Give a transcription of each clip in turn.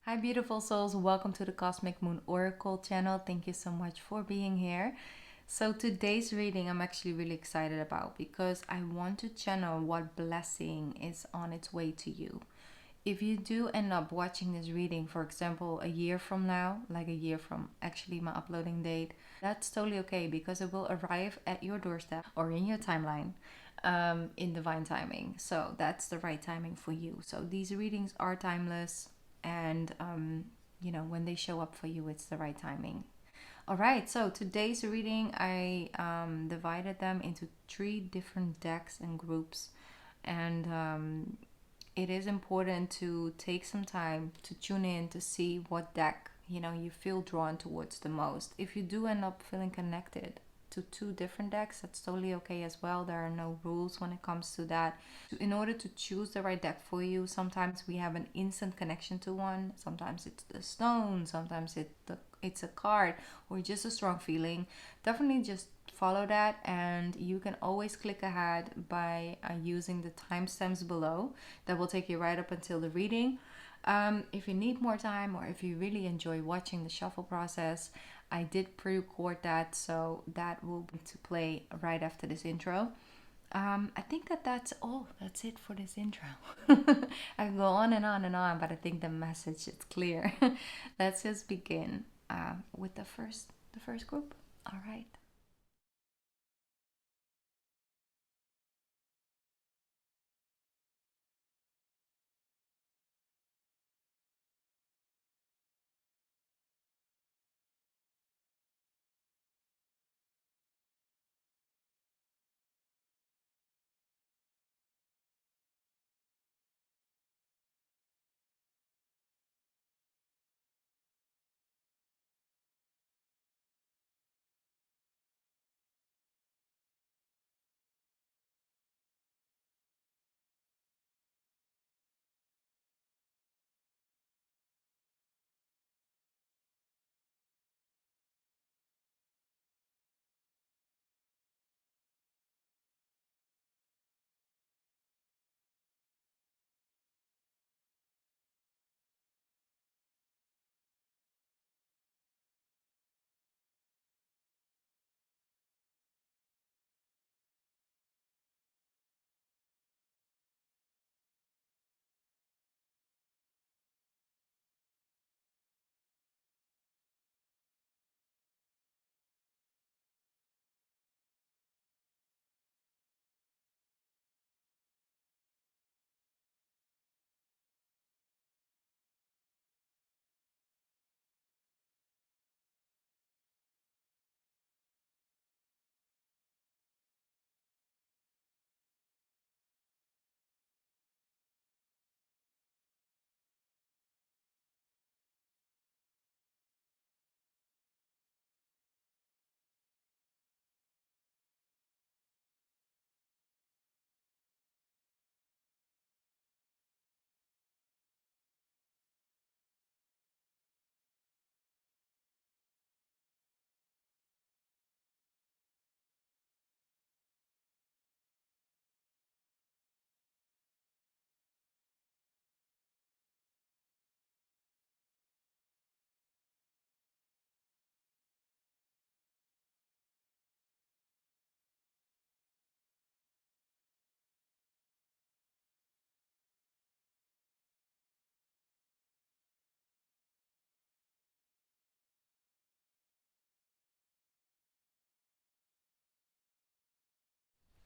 Hi, beautiful souls. Welcome to the Cosmic Moon Oracle channel. Thank you so much for being here. So, today's reading I'm actually really excited about because I want to channel what blessing is on its way to you. If you do end up watching this reading, for example, a year from now, like a year from actually my uploading date, that's totally okay because it will arrive at your doorstep or in your timeline in divine timing. So that's the right timing for you. So these readings are timeless, and when they show up for you, it's the right timing. All right, so today's reading, I divided them into three different decks and groups, and it is important to take some time to tune in to see what deck you feel drawn towards the most. If you do end up feeling connected to two different decks, that's totally okay as well. There are no rules when it comes to that. In order to choose the right deck for you, sometimes we have an instant connection to one, sometimes it's the stone, sometimes it's a card, or just a strong feeling. Definitely just follow that, and you can always click ahead by using the timestamps below. That will take you right up until the reading. If you need more time, or if you really enjoy watching the shuffle process, I did pre-record that, so that will be to play right after this intro. I think that's all. That's it for this intro. I can go on and on and on, but I think the message is clear. Let's just begin with the first group. All right.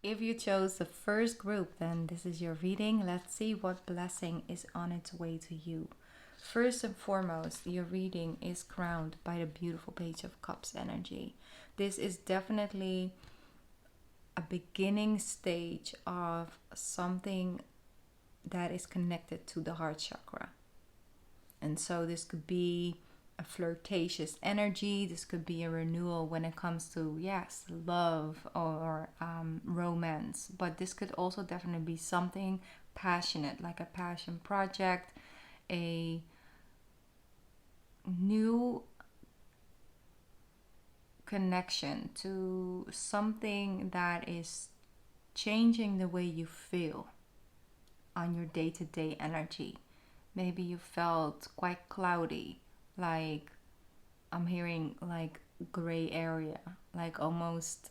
If you chose the first group, then this is your reading. Let's see what blessing is on its way to you. First and foremost, your reading is crowned by the beautiful Page of Cups energy. This is definitely a beginning stage of something that is connected to the heart chakra. And so this could be a flirtatious energy. This could be a renewal when it comes to, yes, love or romance. But this could also definitely be something passionate, like a passion project, a new connection to something that is changing the way you feel on your day-to-day energy. maybe you felt quite cloudy, like I'm hearing like gray area, like almost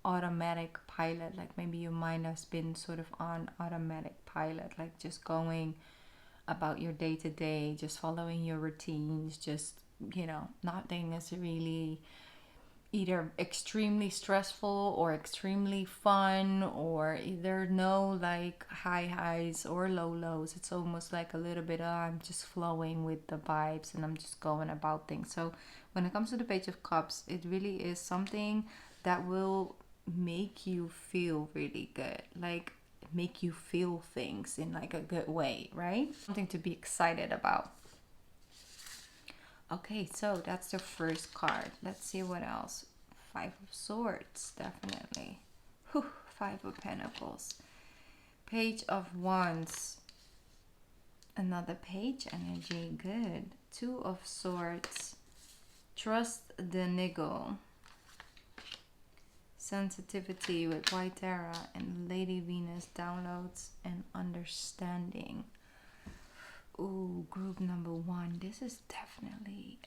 automatic pilot, like maybe your mind has been sort of on automatic pilot, like just going about your day to day, just following your routines, just, nothing is really either extremely stressful or extremely fun, or either no like high highs or low lows. It's almost like a little bit I'm just flowing with the vibes and I'm just going about things. So when it comes to the Page of Cups, it really is something that will make you feel really good, like make you feel things in like a good way, right? Something to be excited about. Okay, so that's the first card. Let's see what else. Five of Swords, definitely. Whew, Five of Pentacles. Page of Wands. Another page energy, good. Two of Swords. Trust the niggle. Sensitivity with White Tara and Lady Venus, downloads and understanding. Ooh, group number 1. This is definitely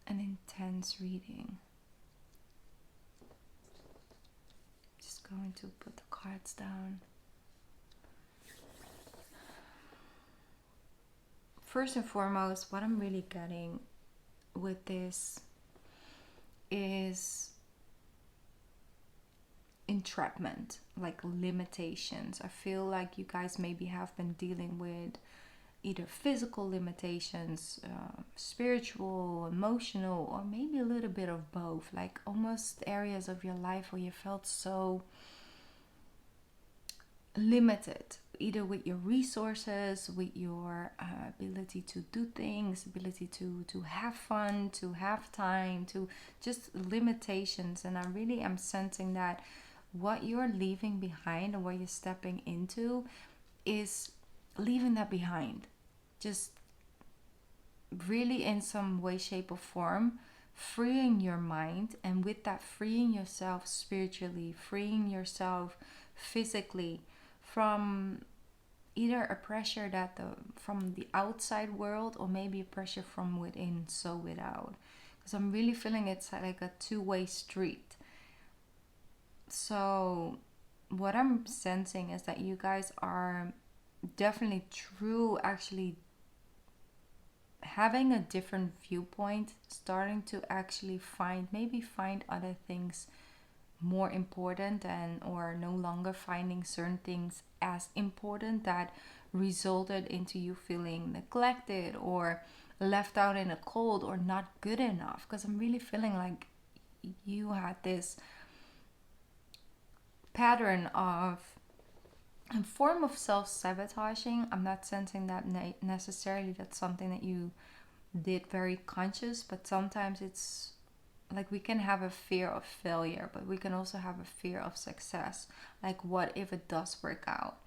an intense reading. Just going to put the cards down. First and foremost, what I'm really getting with this is entrapment, like limitations. I feel like you guys maybe have been dealing with either physical limitations, spiritual, emotional, or maybe a little bit of both, like almost areas of your life where you felt so limited, either with your resources, with your ability to do things, ability to have fun, to have time, to just limitations. And I really am sensing that what you're leaving behind and what you're stepping into is leaving that behind. Just really in some way, shape or form, freeing your mind, and with that freeing yourself spiritually, freeing yourself physically from either a pressure that from the outside world, or maybe a pressure from within, so without. Because I'm really feeling it's like a two-way street. So what I'm sensing is that you guys are definitely actually having a different viewpoint, starting to actually find other things more important, and or no longer finding certain things as important that resulted into you feeling neglected or left out in a cold or not good enough. Because I'm really feeling like you had this pattern of a form of self-sabotaging. I'm not sensing that necessarily that's something that you did very conscious, but sometimes it's like we can have a fear of failure, but we can also have a fear of success. Like, what if it does work out?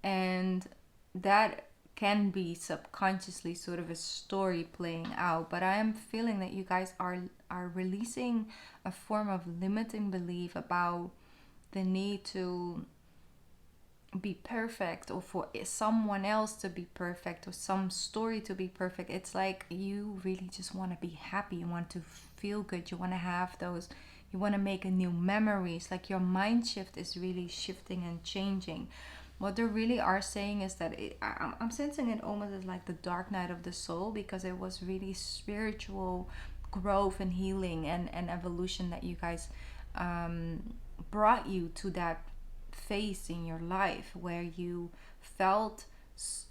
And that can be subconsciously sort of a story playing out. But I am feeling that you guys are releasing a form of limiting belief about the need to be perfect, or for someone else to be perfect, or some story to be perfect. It's like you really just want to be happy, you want to feel good, you want to have those, you want to make a new memories. Like your mind shift is really shifting and changing. What they really are saying is that I'm sensing it almost as like the dark night of the soul, because it was really spiritual growth and healing and evolution that you guys brought you to that phase in your life where you felt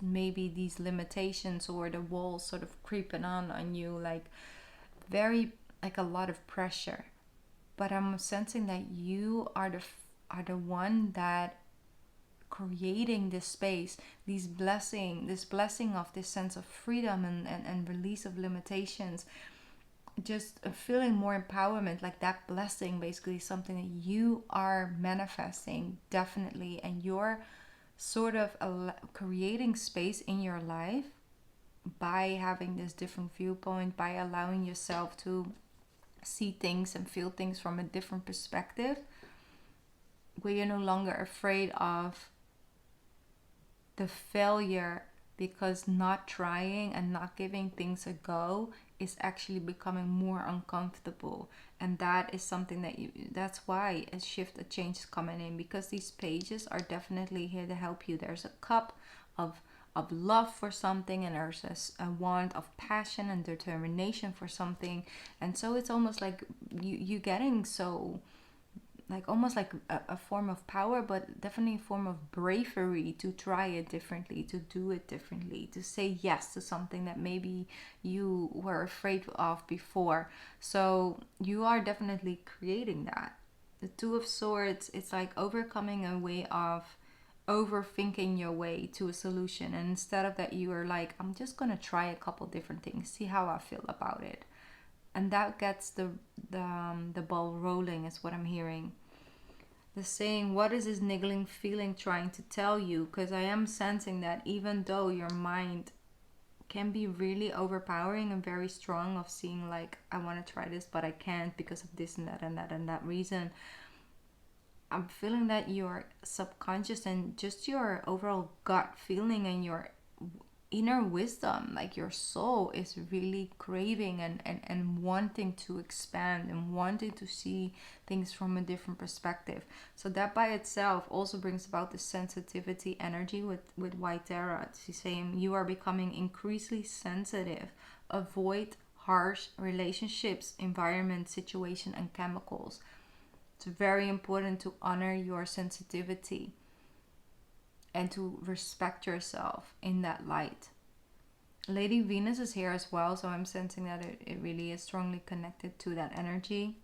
maybe these limitations or the walls sort of creeping on you, like very, like a lot of pressure. But I'm sensing that you are the one that creating this space, this blessing of this sense of freedom and release of limitations, just feeling more empowerment. Like that blessing basically is something that you are manifesting, definitely, and you're sort of creating space in your life by having this different viewpoint, by allowing yourself to see things and feel things from a different perspective, where you're no longer afraid of the failure, because not trying and not giving things a go is actually becoming more uncomfortable. And that is something that that's why a change is coming in, because these pages are definitely here to help you. There's a cup of love for something, and there's a wand of passion and determination for something. And so it's almost like you getting so, like almost like a form of power, but definitely a form of bravery to try it differently, to do it differently, to say yes to something that maybe you were afraid of before. So you are definitely creating that. The Two of Swords, it's like overcoming a way of overthinking your way to a solution. And instead of that, you are like, I'm just gonna try a couple different things, see how I feel about it. And that gets the ball rolling, is what I'm hearing. The saying, what is this niggling feeling trying to tell you? Because I am sensing that even though your mind can be really overpowering and very strong, of seeing like, I want to try this but I can't because of this and that and that and that reason, I'm feeling that your subconscious and just your overall gut feeling and your inner wisdom, like your soul, is really craving and wanting to expand and wanting to see things from a different perspective. So that by itself also brings about the sensitivity energy with White Tarot. She's saying you are becoming increasingly sensitive. Avoid harsh relationships, environment, situation, and chemicals. It's very important to honor your sensitivity and to respect yourself in that light. Lady Venus is here as well, so I'm sensing that it really is strongly connected to that energy.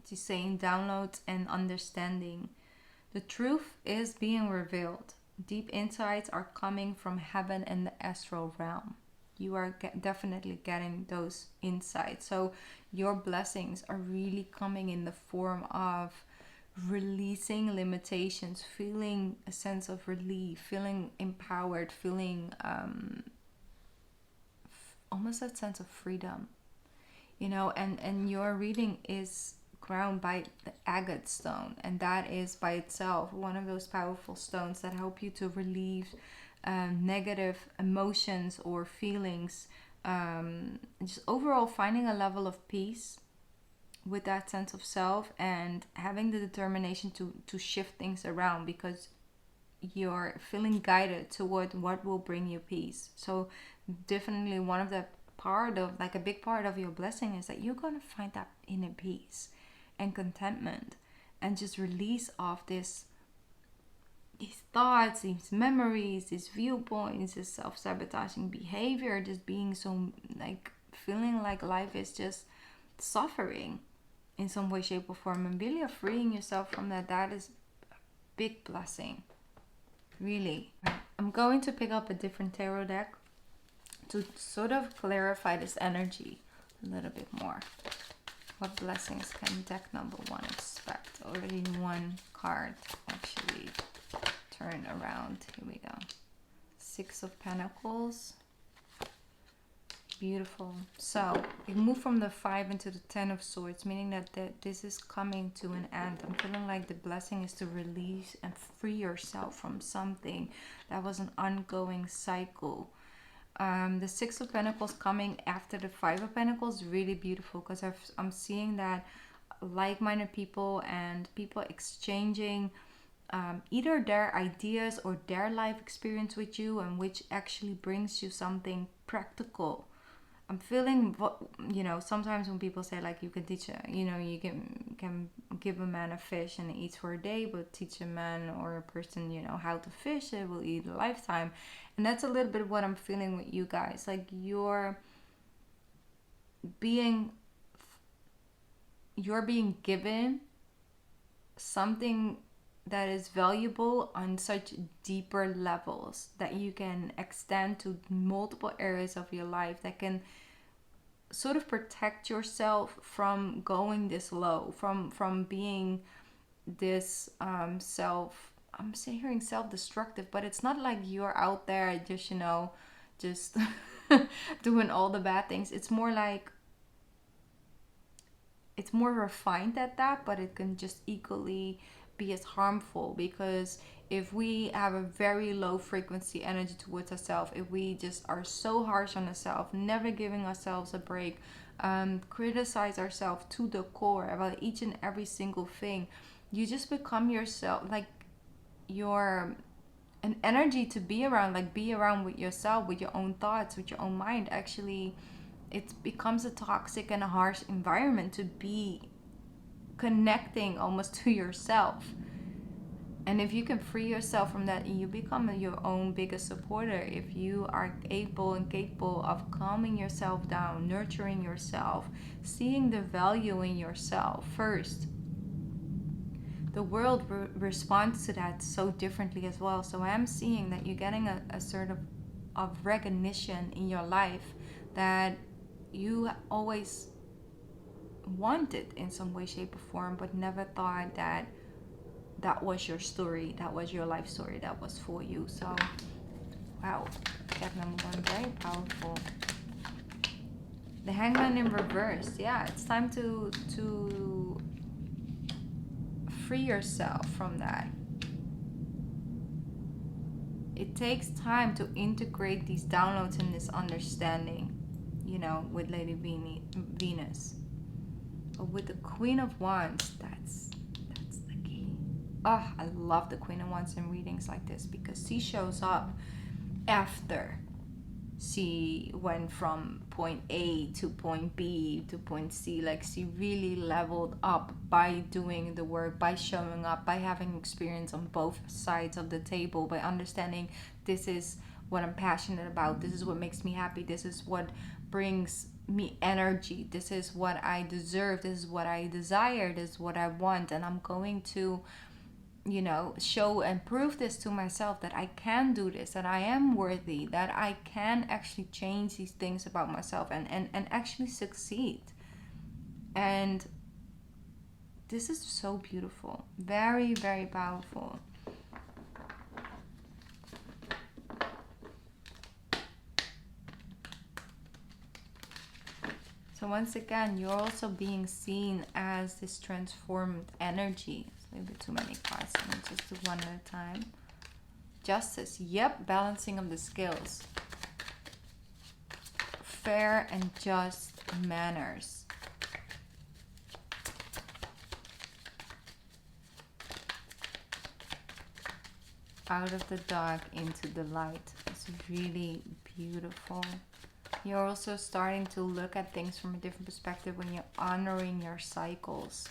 She's saying downloads and understanding. The truth is being revealed. Deep insights are coming from heaven and the astral realm. You are definitely getting those insights. So your blessings are really coming in the form of releasing limitations, feeling a sense of relief, feeling empowered, feeling almost that sense of freedom, and your reading is crowned by the agate stone, and that is by itself one of those powerful stones that help you to relieve negative emotions or feelings, just overall finding a level of peace with that sense of self, and having the determination to shift things around, because you're feeling guided toward what will bring you peace. So definitely one of the part of, like a big part of your blessing, is that you're going to find that inner peace and contentment, and just release off these thoughts, these memories, these viewpoints, this self-sabotaging behavior, just being so like feeling like life is just suffering in some way, shape, or form, and really freeing yourself from that. That is a big blessing, really. I'm going to pick up a different tarot deck to sort of clarify this energy a little bit more. What blessings can deck number one expect? Already one card actually turn around. Here we go. Six of Pentacles. Beautiful. So we move from the 5 into the 10 of Swords, meaning that this is coming to an end. I'm feeling like the blessing is to release and free yourself from something that was an ongoing cycle. The 6 of Pentacles coming after the 5 of Pentacles, really beautiful, because I'm seeing that like-minded people and people exchanging either their ideas or their life experience with you, and which actually brings you something practical. I'm feeling, sometimes when people say like you can teach you can give a man a fish and he eats for a day, but teach a man or a person, how to fish, it will eat a lifetime. And that's a little bit what I'm feeling with you guys. Like you're being given something that is valuable on such deeper levels that you can extend to multiple areas of your life, that can sort of protect yourself from going this low, from being this I'm hearing self-destructive, but it's not like you're out there just doing all the bad things. It's more like it's more refined at that, but it can just equally be as harmful, because if we have a very low frequency energy towards ourselves, if we just are so harsh on ourselves, never giving ourselves a break, criticize ourselves to the core about each and every single thing, you just become yourself, like you're an energy to be around, like be around with yourself, with your own thoughts, with your own mind. Actually, it becomes a toxic and a harsh environment to be connecting almost to yourself. And if you can free yourself from that, you become your own biggest supporter. If you are able and capable of calming yourself down, nurturing yourself, seeing the value in yourself first, the world responds to that so differently as well. So I am seeing that you're getting a sort of recognition in your life that you always wanted in some way, shape, or form, but never thought that that was your story, that was your life story, that was for you. So, wow, step number one, very powerful. The Hangman in reverse. Yeah, it's time to free yourself from that. It takes time to integrate these downloads and this understanding, you know, with Lady Venus. But with the Queen of Wands, that's the key. Oh, I love the Queen of Wands in readings like this, because she shows up after she went from point A to point B to point C. Like, she really leveled up by doing the work, by showing up, by having experience on both sides of the table, by understanding this is what I'm passionate about, this is what makes me happy, this is what brings me energy, this is what I deserve, this is what I desire, this is what I want, and I'm going to, you know, show and prove this to myself, that I can do this, that I am worthy, that I can actually change these things about myself and actually succeed. And this is so beautiful, very, very powerful. So once again, you're also being seen as this transformed energy. It's a little bit too many cards. So let's just do one at a time. Justice. Yep, balancing of the scales. Fair and just manners. Out of the dark into the light. It's really beautiful. You're also starting to look at things from a different perspective when you're honoring your cycles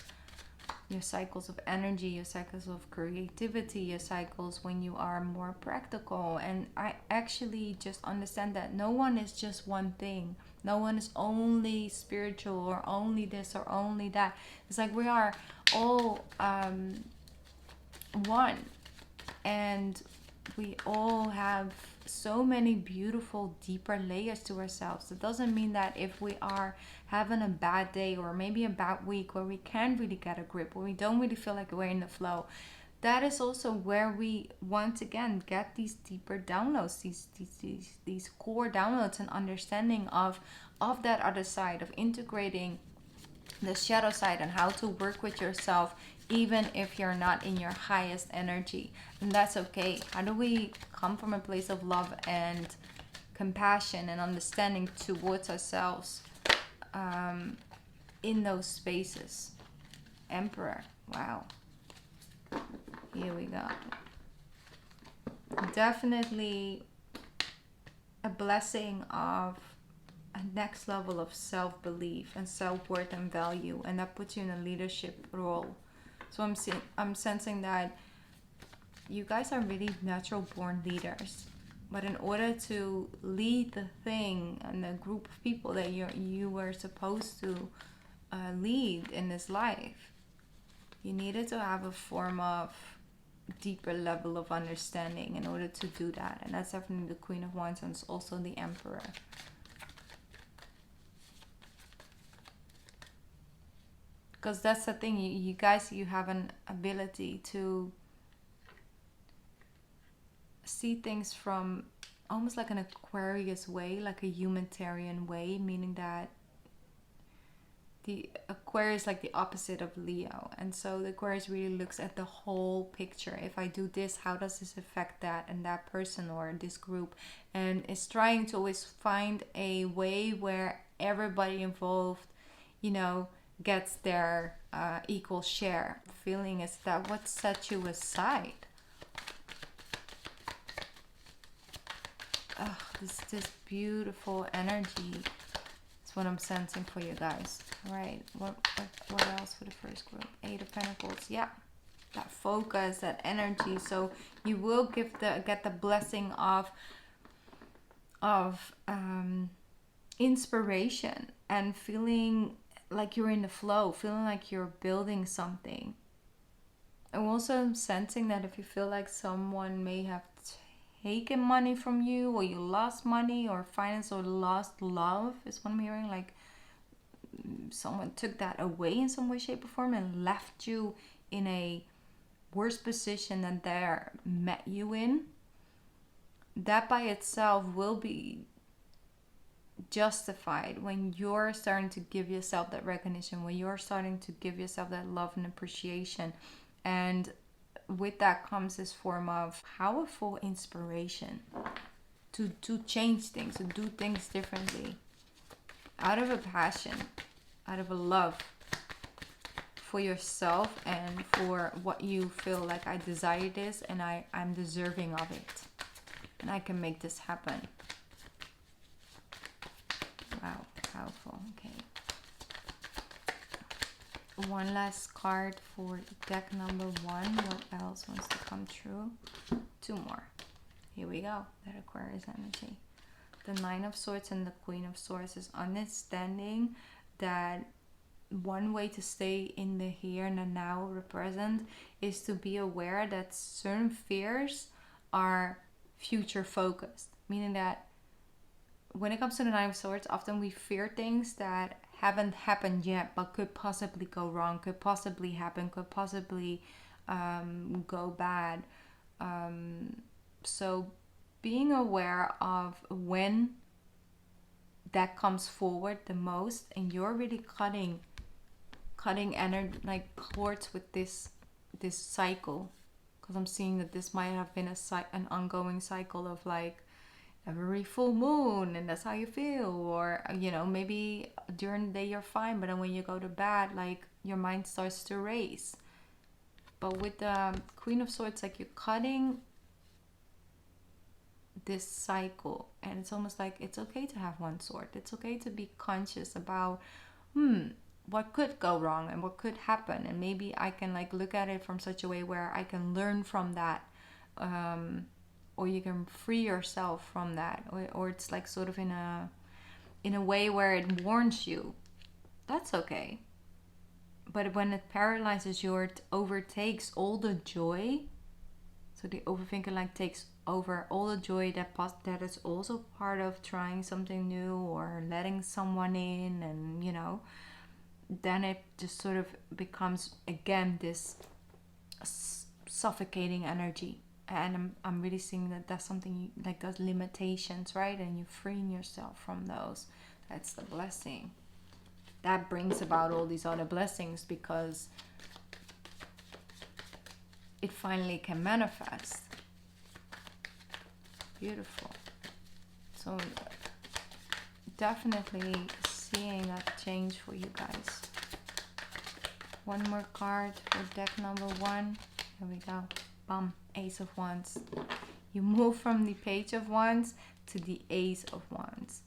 of energy, your cycles of creativity, your cycles when you are more practical. And I actually just understand that no one is just one thing. No one is only spiritual or only this or only that. It's like we are all one, and we all have so many beautiful deeper layers to ourselves. It doesn't mean that if we are having a bad day or maybe a bad week where we can't really get a grip, where we don't really feel like we're in the flow, that is also where we once again get these deeper downloads, these core downloads and understanding of that other side, of integrating the shadow side and how to work with yourself even if you're not in your highest energy. And that's okay. How do we come from a place of love and compassion and understanding towards ourselves in those spaces? Emperor. Wow. Here we go. Definitely a blessing of a next level of self-belief and self-worth and value, and that puts you in a leadership role. So I'm sensing that you guys are really natural born leaders, but in order to lead the thing and the group of people that you were supposed to lead in this life, you needed to have a form of deeper level of understanding in order to do that. And that's definitely the Queen of Wands, and it's also the Emperor. Because that's the thing, you guys, you have an ability to see things from almost like an Aquarius way, like a humanitarian way, meaning that the Aquarius, like the opposite of Leo, and so the Aquarius really looks at the whole picture. If I do this, how does this affect that and that person or this group? And is trying to always find a way where everybody involved, you know, gets their equal share. Feeling is that what sets you aside. Oh, this beautiful energy. That's what I'm sensing for you guys. All right, what else for the first group? Eight of Pentacles. Yeah, that focus, that energy. So you will get the blessing of inspiration and feeling like you're in the flow, feeling like you're building something. I'm also sensing that if you feel like someone may have taken money from you, or you lost money or finance, or lost love, is what I'm hearing. Like someone took that away in some way, shape, or form and left you in a worse position than they met you in. That by itself will be justified when you're starting to give yourself that recognition, when you're starting to give yourself that love and appreciation. And with that comes this form of powerful inspiration to change things, to do things differently, out of a passion, out of a love for yourself and for what you feel like. I desire this and I'm deserving of it, and I can make this happen. Wow, powerful. Okay, one last card for deck number 1. What else wants to come true? 2 more. Here we go. That Aquarius energy. The Nine of Swords and the Queen of Swords is understanding that one way to stay in the here and the now, the present, is to be aware that certain fears are future focused. Meaning that when it comes to the Nine of Swords, often we fear things that haven't happened yet, but could possibly go wrong, could possibly happen, could possibly go bad. So being aware of when that comes forward the most, and you're really cutting energy, like cords with this cycle, because I'm seeing that this might have been an ongoing cycle of like every full moon, and that's how you feel, or maybe during the day you're fine, but then when you go to bed, like your mind starts to race. But with the Queen of Swords, like you're cutting this cycle, and it's almost like it's okay to have one sword. It's okay to be conscious about what could go wrong and what could happen, and maybe I can like look at it from such a way where I can learn from that, or you can free yourself from that, or it's like sort of in a way where it warns you. That's okay. But when it paralyzes you, or it overtakes all the joy, so the overthinker like takes over all the joy that is also part of trying something new or letting someone in, and then it just sort of becomes again this suffocating energy. And I'm really seeing that that's something like those limitations, right? And you're freeing yourself from those. That's the blessing. That brings about all these other blessings, because it finally can manifest. Beautiful. So definitely seeing that change for you guys. One more card for deck number 1. Here we go. Bum. Ace of Wands. You move from the Page of Wands to the Ace of Wands.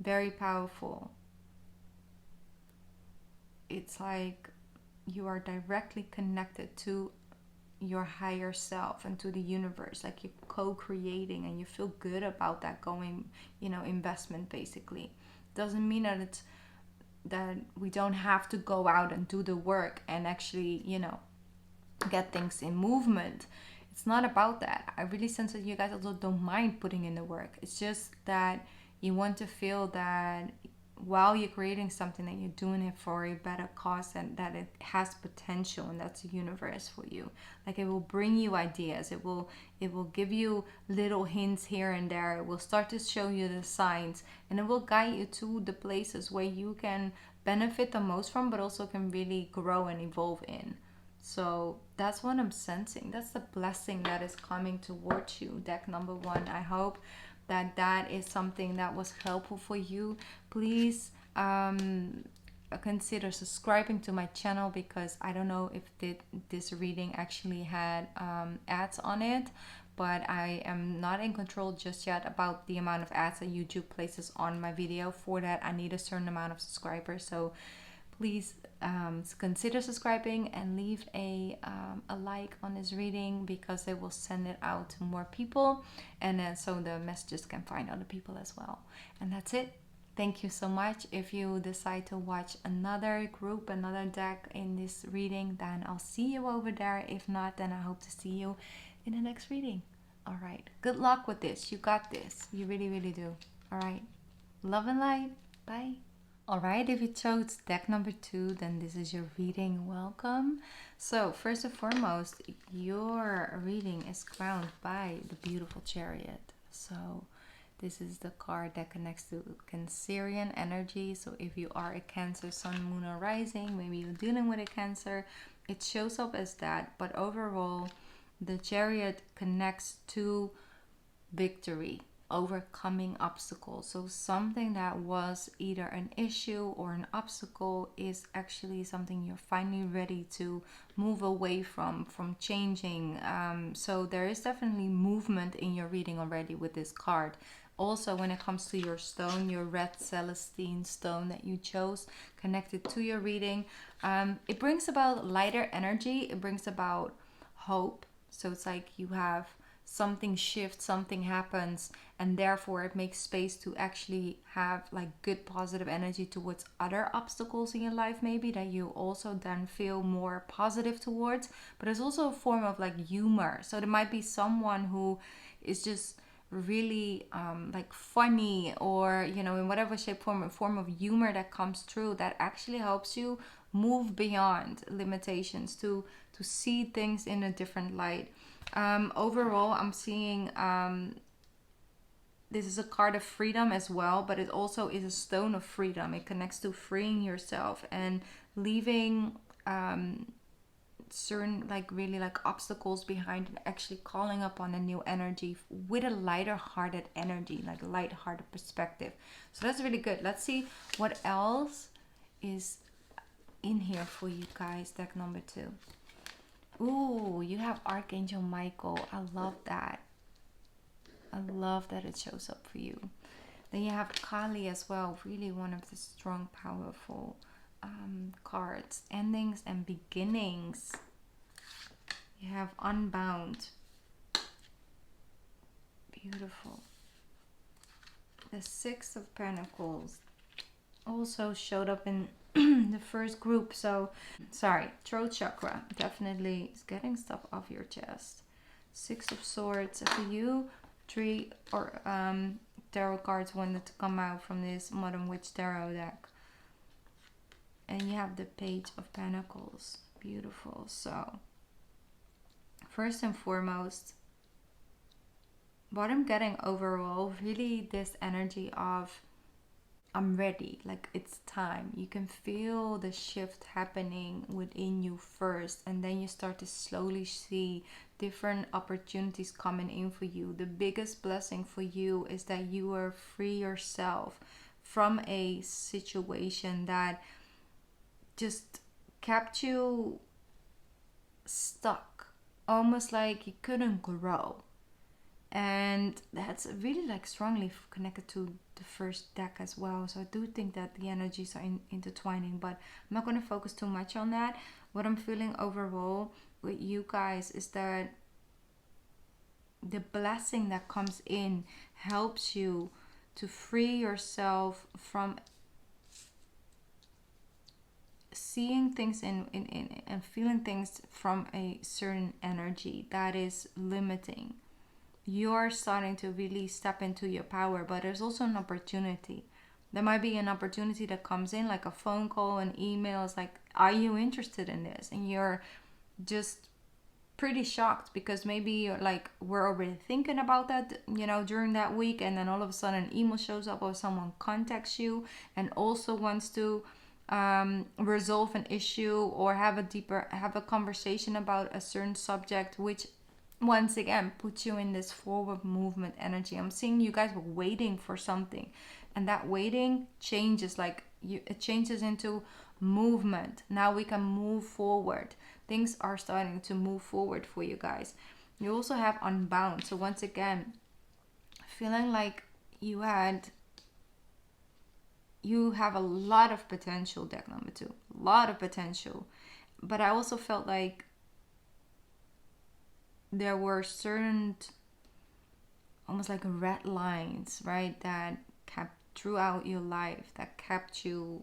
Very powerful. It's like you are directly connected to your higher self and to the universe. Like you're co-creating, and you feel good about that going, investment basically. Doesn't mean that we don't have to go out and do the work and actually, get things in movement. It's not about that. I really sense that you guys also don't mind putting in the work. It's just that you want to feel that while you're creating something, that you're doing it for a better cause, and that it has potential, and that's the universe for you. Like it will bring you ideas. It will give you little hints here and there. It will start to show you the signs, and it will guide you to the places where you can benefit the most from, but also can really grow and evolve in. So that's what I'm sensing. That's the blessing that is coming towards you, deck number 1. I hope that that is something that was helpful for you. Please consider subscribing to my channel, because I don't know if this reading actually had ads on it, but I am not in control just yet about the amount of ads that YouTube places on my video. For that, I need a certain amount of subscribers. So please consider subscribing and leave a like on this reading, because it will send it out to more people, and then so the messages can find other people as well. And that's it. Thank you so much. If you decide to watch another group, another deck in this reading, then I'll see you over there. If not, then I hope to see you in the next reading. All right. Good luck with this. You got this. You really, really do. All right. Love and light. Bye. All right. If you chose deck number 2, then this is your reading. Welcome. So first and foremost, your reading is crowned by the beautiful Chariot. So this is the card that connects to Cancerian energy. So if you are a Cancer, Sun, Moon, or Rising, maybe you're dealing with a Cancer, it shows up as that. But overall, the Chariot connects to victory, overcoming obstacles. So something that was either an issue or an obstacle is actually something you're finally ready to move away from changing. So there is definitely movement in your reading already with this card. Also, when it comes to your stone, your Red Celestite stone that you chose, connected to your reading, it brings about lighter energy. It brings about hope. So it's like you have something shift, something happens, and therefore it makes space to actually have like good positive energy towards other obstacles in your life, maybe that you also then feel more positive towards. But it's also a form of like humor. So there might be someone who is just really like funny, or you know, in whatever shape, form of humor that comes through, that actually helps you move beyond limitations, to see things in a different light. Overall, I'm seeing this is a card of freedom as well, but it also is a stone of freedom. It connects to freeing yourself and leaving certain like really like obstacles behind, and actually calling upon a new energy with a lighter hearted energy, like a light hearted perspective. So that's really good. Let's see what else is in here for you guys. Deck number 2. Ooh, you have Archangel Michael. I love that. I love that it shows up for you. Then you have Kali as well. Really one of the strong, powerful cards. Endings and beginnings. You have Unbound. Beautiful. The 6 of Pentacles also showed up in the first group. So sorry, throat chakra definitely is getting stuff off your chest. 6 of Swords. For you, 3 or tarot cards wanted to come out from this Modern Witch tarot deck. And you have the Page of Pentacles. Beautiful. So first and foremost, what I'm getting overall, really this energy of I'm ready, like it's time. You can feel the shift happening within you first, and then you start to slowly see different opportunities coming in for you. The biggest blessing for you is that you are free yourself from a situation that just kept you stuck, almost like you couldn't grow. And that's really like strongly connected to the first deck as well. So I do think that the energies are intertwining, but I'm not going to focus too much on that. What I'm feeling overall with you guys is that the blessing that comes in helps you to free yourself from seeing things in and feeling things from a certain energy that is limiting. You're starting to really step into your power, but there's also an opportunity. There might be an opportunity that comes in, like a phone call, an email. It's like, are you interested in this? And you're just pretty shocked, because maybe you're like, we're already thinking about that, you know, during that week, and then all of a sudden an email shows up, or someone contacts you and also wants to resolve an issue or have a conversation about a certain subject, which once again puts you in this forward movement energy. I'm seeing you guys were waiting for something, and that waiting changes, like it changes into movement. Now we can move forward. Things are starting to move forward for you guys. You also have unbound. So once again, feeling like you have a lot of potential, deck number 2, a lot of potential. But I also felt like there were certain almost like red lines, right, that kept throughout your life, that kept you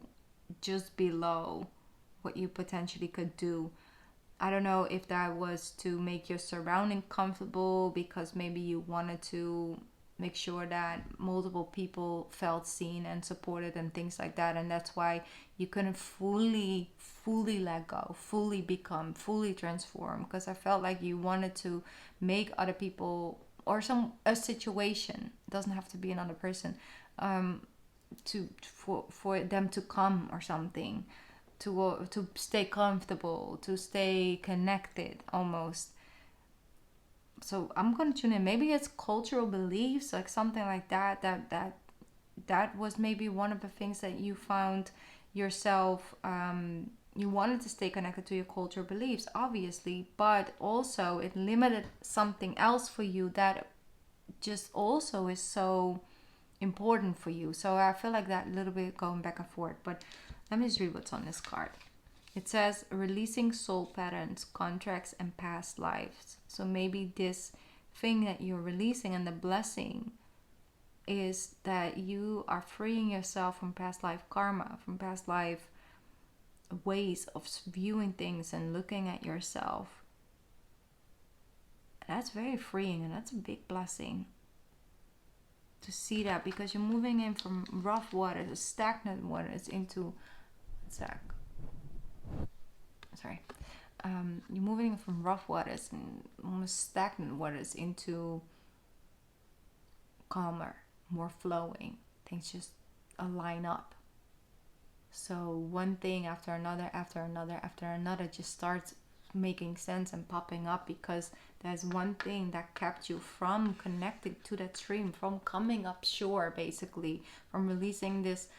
just below what you potentially could do. I don't know if that was to make your surrounding comfortable, because maybe you wanted to make sure that multiple people felt seen and supported and things like that, and that's why you couldn't fully let go, fully become, fully transform, because I felt like you wanted to make other people or a situation, it doesn't have to be another person, for them to come or something, to stay comfortable, to stay connected almost. So I'm gonna tune in. Maybe it's cultural beliefs, like something like that. That was maybe one of the things that you found yourself. You wanted to stay connected to your cultural beliefs, obviously, but also it limited something else for you that just also is so important for you. So I feel like that little bit going back and forth. But let me just read what's on this card. It says releasing soul patterns, contracts, and past lives. So maybe this thing that you're releasing and the blessing is that you are freeing yourself from past life karma, from past life ways of viewing things and looking at yourself. That's very freeing, and that's a big blessing to see that, because you're moving in from rough waters, stagnant waters into you're moving from rough waters and almost stagnant waters into calmer, more flowing. Things just align up. So one thing after another just starts making sense and popping up, because there's one thing that kept you from connecting to that stream, from coming up shore, basically, from releasing this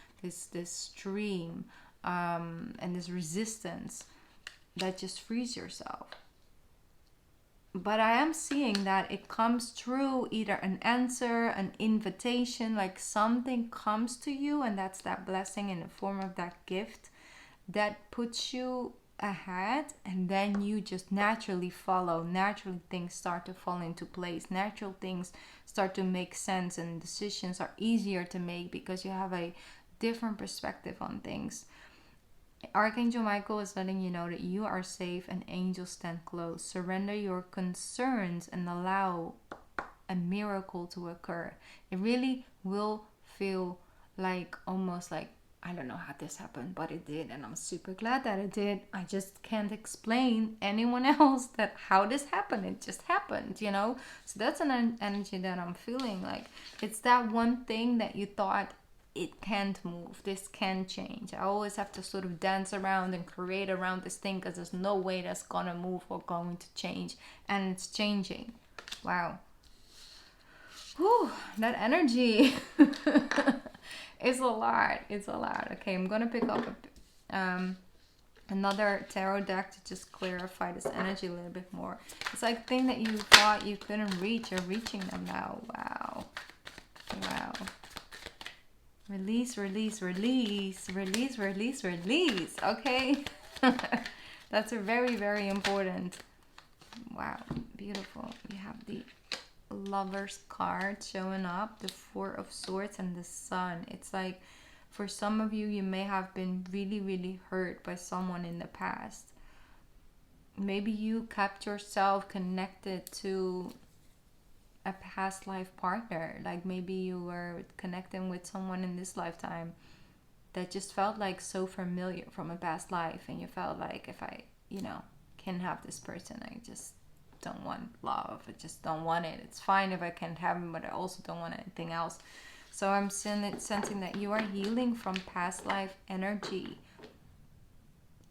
stream, and this resistance that just frees yourself. But I am seeing that it comes through either an answer, an invitation, like something comes to you, and that's that blessing in the form of that gift that puts you ahead, and then you just naturally follow. Naturally things start to fall into place. Natural things start to make sense, and decisions are easier to make because you have a different perspective on things. Archangel Michael is letting you know that you are safe and angels stand close. Surrender your concerns and allow a miracle to occur. It really will feel like, almost like, I don't know how this happened, but it did, and I'm super glad that it did. I just can't explain anyone else that how this happened. It just happened, you know? So that's an energy that I'm feeling. Like, it's that one thing that you thought, it can't move, this can change. I always have to sort of dance around and create around this thing, because there's no way that's gonna move or going to change, and it's changing. Wow. Whew, that energy is a lot. It's a lot. Okay, I'm gonna pick up another tarot deck to just clarify this energy a little bit more. It's like thing that you thought you couldn't reach, you're reaching them now. Wow. Release, release, release, release, release, release. Okay. That's a very, very important. Wow. Beautiful. You have the Lover's card showing up, the Four of Swords, and the Sun. It's like, for some of you, you may have been really, really hurt by someone in the past. Maybe you kept yourself connected to a past life partner. Like maybe you were connecting with someone in this lifetime that just felt like so familiar from a past life, and you felt like, if I, can have this person, I just don't want love. I just don't want it. It's fine if I can't have him, but I also don't want anything else. So I'm sensing that you are healing from past life energy.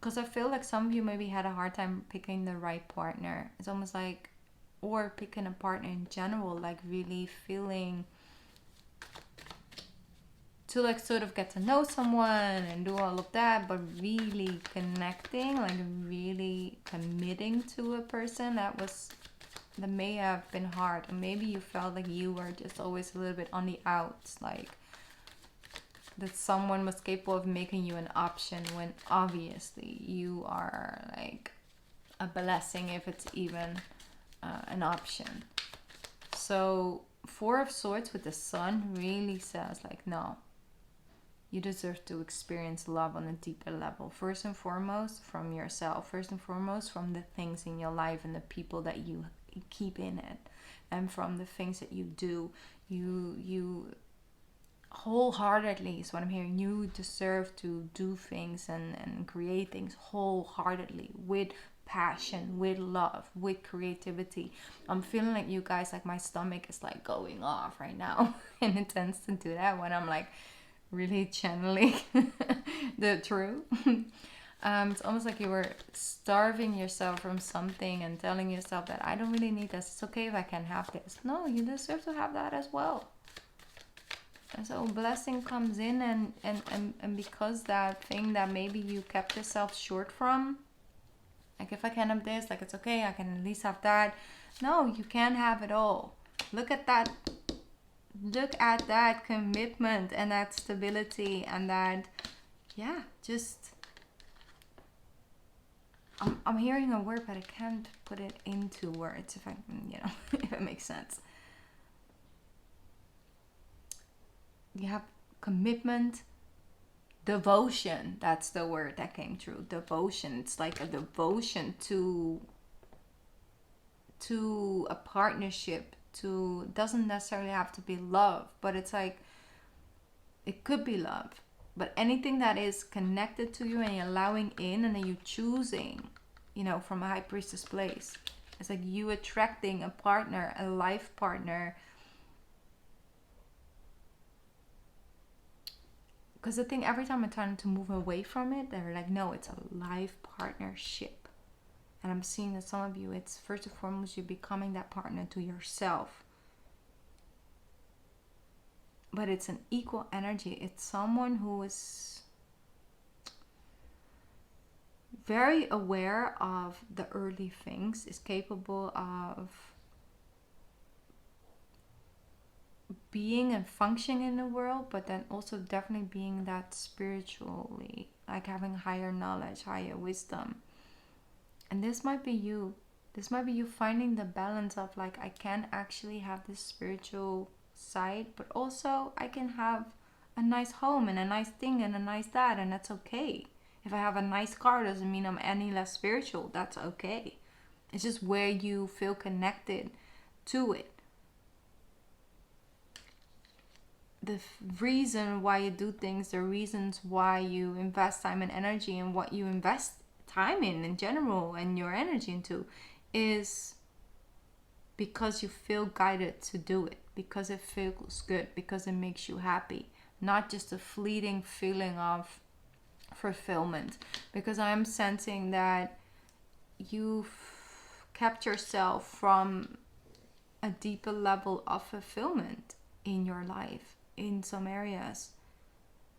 because I feel like some of you maybe had a hard time picking the right partner. It's almost like, or picking a partner in general, like really feeling to like sort of get to know someone and do all of that, but really connecting, like really committing to a person, that may have been hard. And maybe you felt like you were just always a little bit on the outs, like that someone was capable of making you an option when obviously you are like a blessing, if it's even an option. So Four of Swords with the Sun really says like, no, you deserve to experience love on a deeper level. First and foremost from yourself. First and foremost from the things in your life and the people that you keep in it. And from the things that you do. You wholeheartedly is what I'm hearing. You deserve to do things and create things wholeheartedly, with passion, with love, with creativity. I'm feeling like you guys, like my stomach is like going off right now. And it tends to do that when I'm like really channeling the truth. It's almost like you were starving yourself from something and telling yourself that I don't really need this. It's okay if I can have this. No, you deserve to have that as well. And so blessing comes in, and because that thing that maybe you kept yourself short from, like if I can have this, like it's okay, I can at least have that. No, you can't have it all. Look at that commitment and that stability and that, yeah, just I'm hearing a word, but I can't put it into words, if I, if it makes sense. You have commitment, devotion. That's the word that came through. Devotion. It's like a devotion to a partnership. To, doesn't necessarily have to be love, but it's like it could be love. But anything that is connected to you and you're allowing in, and then you choosing, from a high priestess place. It's like you attracting a partner, a life partner. Because I think every time I'm trying to move away from it, they're like, no, it's a life partnership. And I'm seeing that some of you, it's first and foremost, you're becoming that partner to yourself. But it's an equal energy. It's someone who is very aware of the early things, is capable of being and functioning in the world, but then also definitely being that spiritually, like having higher knowledge, higher wisdom. And this might be you. This might be you finding the balance of like, I can actually have this spiritual side, but also I can have a nice home and a nice thing and a nice that, and that's okay. If I have a nice car doesn't mean I'm any less spiritual. That's okay. It's just where you feel connected to it. The reason why you do things, the reasons why you invest time and energy, and what you invest time in general and your energy into, is because you feel guided to do it, because it feels good, because it makes you happy, not just a fleeting feeling of fulfillment. Because I'm sensing that you've kept yourself from a deeper level of fulfillment in your life in some areas,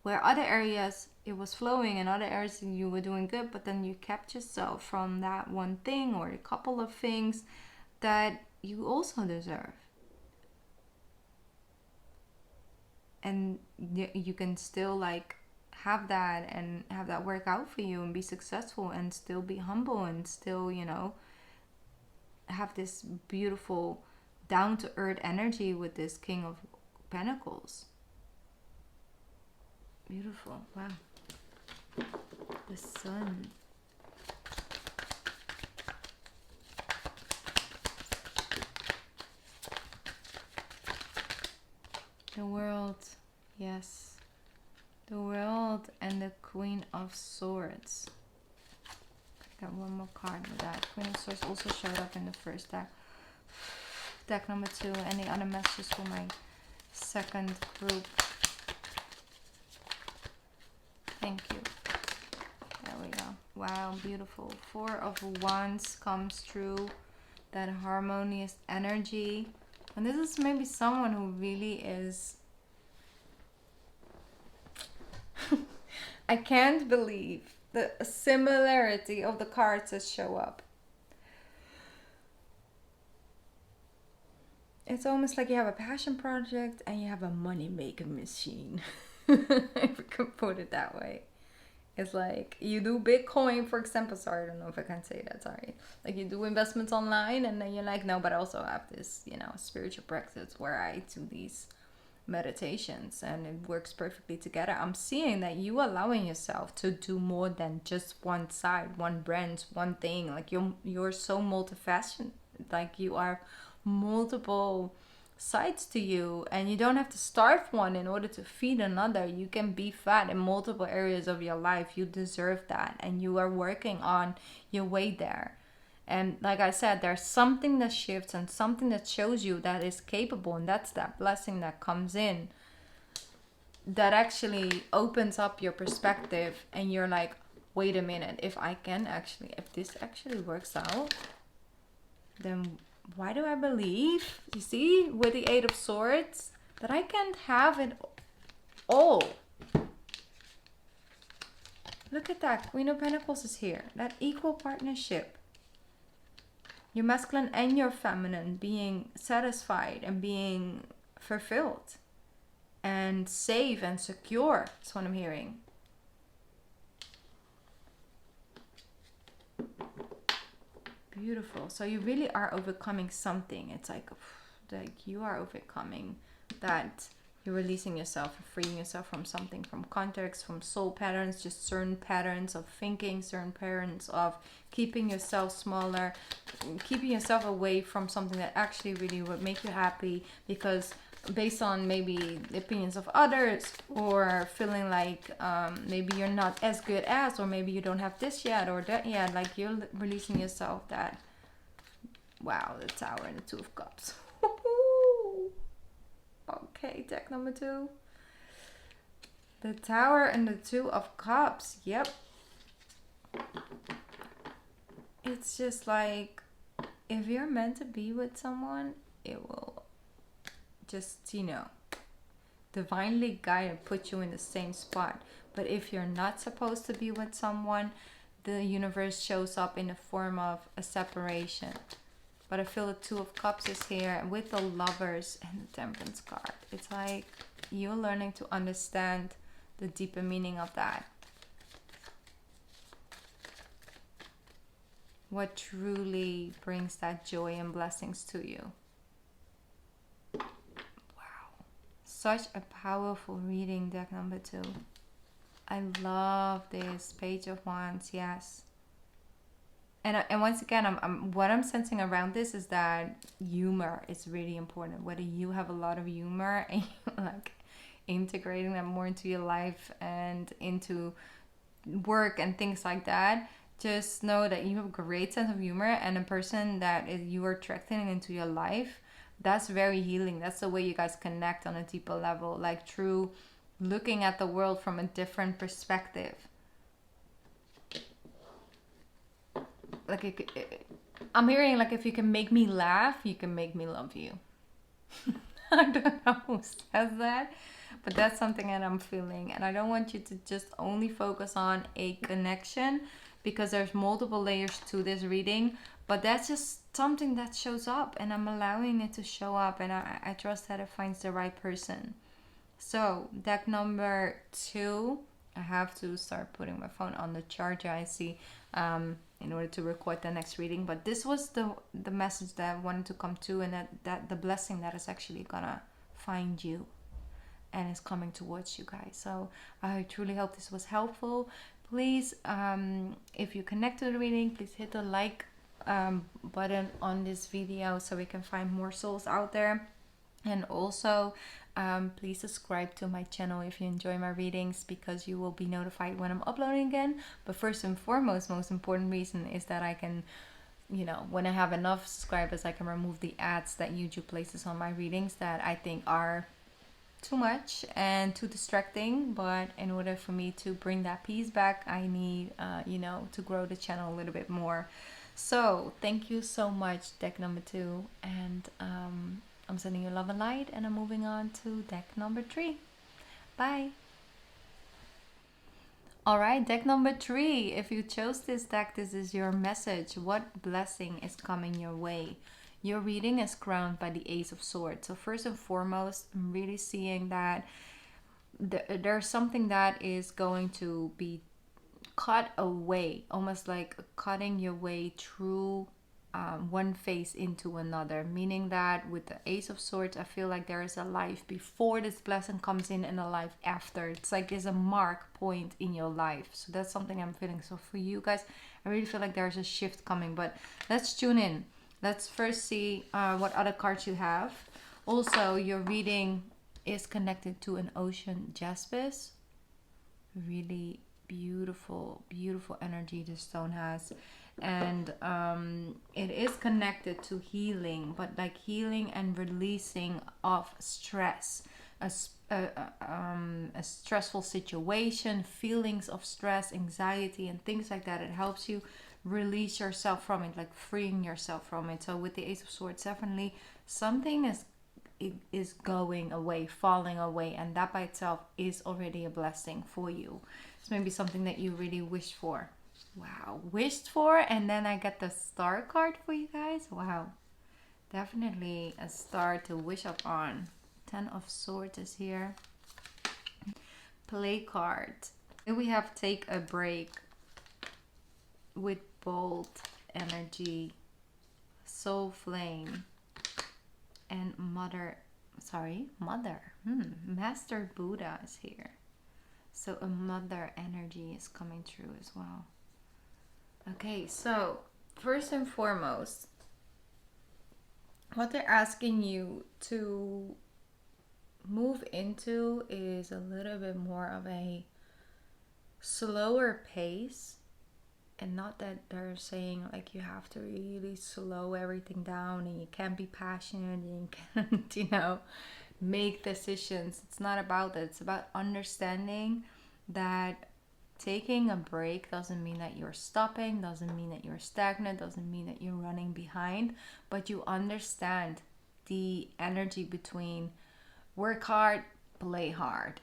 where other areas it was flowing and other areas you were doing good, but then you kept yourself from that one thing or a couple of things that you also deserve. And you can still like have that and have that work out for you and be successful and still be humble and still, have this beautiful down to earth energy with this King of Pentacles. Beautiful. Wow. The Sun. The World. Yes. The World and the Queen of Swords. Got one more card with that. Queen of Swords also showed up in the first deck. Deck number 2. Any other messages for my second group? Thank you. Yeah. There we go. Wow, beautiful. 4 of Wands comes through. That harmonious energy. And this is maybe someone who really is... I can't believe the similarity of the cards that show up. It's almost like you have a passion project and you have a money-making machine. If we can put it that way. It's like you do Bitcoin, for example. Sorry, I don't know if I can say that. Sorry. Like you do investments online and then you're like, no, but I also have this, you know, spiritual practice where I do these meditations and it works perfectly together. I'm seeing that you allowing yourself to do more than just one side, one brand, one thing. Like you're so multifaceted. Like you are multiple sides to you, and you don't have to starve one in order to feed another. You can be fat in multiple areas of your life. You deserve that, and you are working on your way there. And like I said, there's something that shifts and something that shows you that is capable, and that's that blessing that comes in that actually opens up your perspective, and you're like, wait a minute, if this actually works out, then why do I believe, you see, with the 8 of Swords, that I can't have it all? Look at that. Queen of Pentacles is here. That equal partnership. Your masculine and your feminine being satisfied and being fulfilled. And safe and secure. That's what I'm hearing. Beautiful. So you really are overcoming something. It's like you are overcoming that. You're releasing yourself, freeing yourself from something, from context, from soul patterns, just certain patterns of thinking, certain patterns of keeping yourself smaller, keeping yourself away from something that actually really would make you happy, because based on maybe the opinions of others, or feeling like maybe you're not as good as, or maybe you don't have this yet or that yet. Like you're releasing yourself that. Wow, the Tower and the 2 of Cups. Okay, deck number 2. The Tower and the 2 of Cups. Yep. It's just like, if you're meant to be with someone, it will just, you know, divinely guide and put you in the same spot. But if you're not supposed to be with someone, the universe shows up in the form of a separation. But I feel the 2 of Cups is here with the Lovers and the Temperance card. It's like you're learning to understand the deeper meaning of that. What truly brings that joy and blessings to you. Wow. Such a powerful reading, deck number 2. I love this. Page of Wands, yes. And once again, what I'm sensing around this is that humor is really important. Whether you have a lot of humor and you're like integrating that more into your life and into work and things like that, just know that you have a great sense of humor, and a person that you are attracting into your life, that's very healing. That's the way you guys connect on a deeper level, like through looking at the world from a different perspective. Like I'm hearing, like, if you can make me laugh, you can make me love you. I don't know who says that, but that's something that I'm feeling. And I don't want you to just only focus on a connection, because there's multiple layers to this reading, but that's just something that shows up, and I'm allowing it to show up, and I trust that it finds the right person. So deck number 2, I have to start putting my phone on the charger, I see, in order to record the next reading. But this was the message that I wanted to come to, and that the blessing that is actually gonna find you and is coming towards you guys. So I truly hope this was helpful. Please, if you connect to the reading, please hit the like button on this video so we can find more souls out there. And also, please subscribe to my channel if you enjoy my readings, because you will be notified when I'm uploading again. But first and foremost, most important reason is that I can, you know, when I have enough subscribers, I can remove the ads that YouTube places on my readings that I think are too much and too distracting. But in order for me to bring that peace back, I need, to grow the channel a little bit more. So thank you so much, deck number 2. And I'm sending you love and light, and I'm moving on to deck number 3. Bye. Alright, deck number 3. If you chose this deck, this is your message. What blessing is coming your way? Your reading is crowned by the Ace of Swords. So first and foremost, I'm really seeing that there's something that is going to be cut away, almost like cutting your way through one phase into another, meaning that with the Ace of Swords, I feel like there is a life before this blessing comes in and a life after. It's like there's a mark point in your life. So that's something I'm feeling. So for you guys, I really feel like there's a shift coming, but let's tune in. Let's first see what other cards you have. Also, your reading is connected to an ocean Jaspis. Really beautiful, beautiful energy this stone has. And it is connected to healing, but like healing and releasing of stress, a stressful situation, feelings of stress, anxiety, and things like that. It helps you release yourself from it, like freeing yourself from it. So with the Ace of Swords, definitely something is going away, falling away, and that by itself is already a blessing for you. It's maybe something that you really wished for. Wow, wished for, and then I get the star card for you guys. Wow, definitely a star to wish upon. 10 of Swords is here. Play card. Here we have take a break with bold energy, soul flame, and mother. Master Buddha is here. So a mother energy is coming through as well. Okay, so first and foremost, what they're asking you to move into is a little bit more of a slower pace. And not that they're saying like you have to really slow everything down and you can't be passionate and you can't, make decisions. It's not about that. It's about understanding that taking a break doesn't mean that you're stopping, doesn't mean that you're stagnant, doesn't mean that you're running behind, but you understand the energy between work hard, play hard,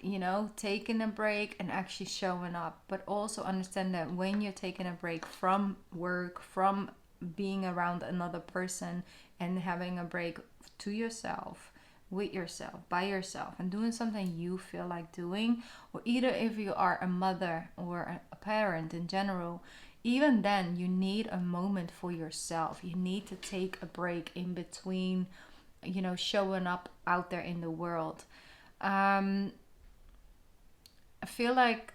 taking a break and actually showing up. But also understand that when you're taking a break from work, from being around another person, and having a break to yourself, with yourself, by yourself, and doing something you feel like doing, or either if you are a mother or a parent in general, even then you need a moment for yourself. You need to take a break in between, showing up out there in the world. I feel like,